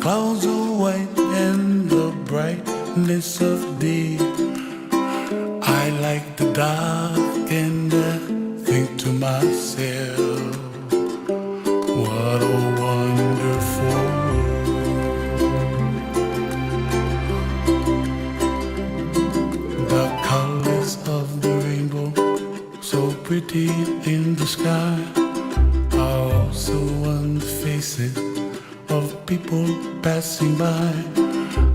clouds are white and the brightness of day. I like the dark and I think to myself, what a wonderful world. The colors of the rainbow, so pretty in the sky, are also on the faces of people passing by.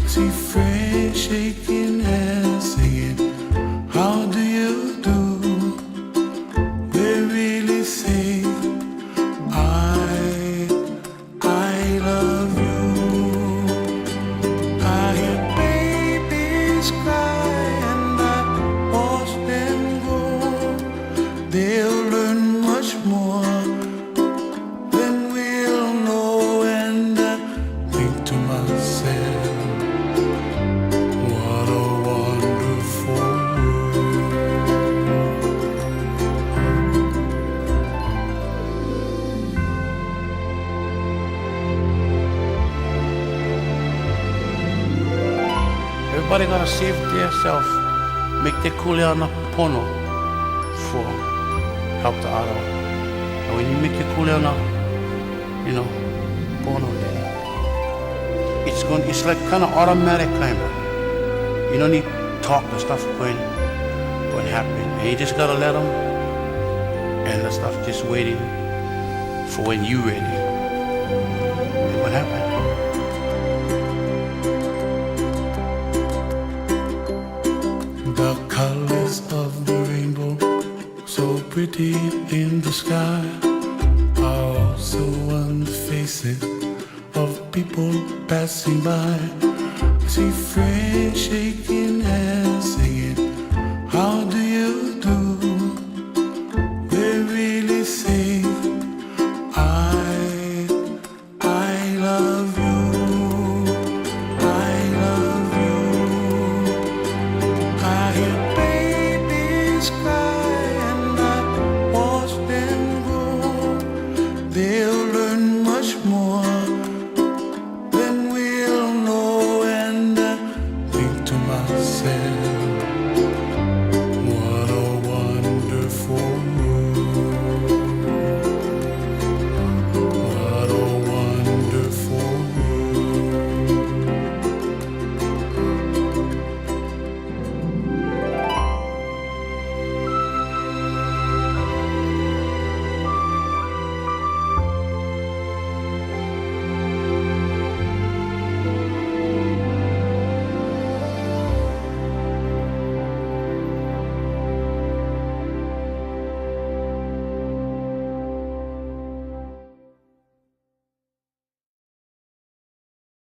I see friends shaking hands, singing, how do you do? They really say, I love you. I hear babies cry and I watch them go. They'll learn much more than we'll know, and I think to myself, what a wonderful world. Everybody gotta save themselves, make their kuleana pono for help the other. And when you make your kuleana, pono, then it's like kind of automatic kind of. You don't need to talk, the stuff going to happen. And you just gotta let them, and the stuff just waiting for when you ready. And what happened? The colors of the rainbow, so pretty in the sky, are also on the faces of people passing by. I see friends shaking hands, singing, how do you do? They really say, I love you.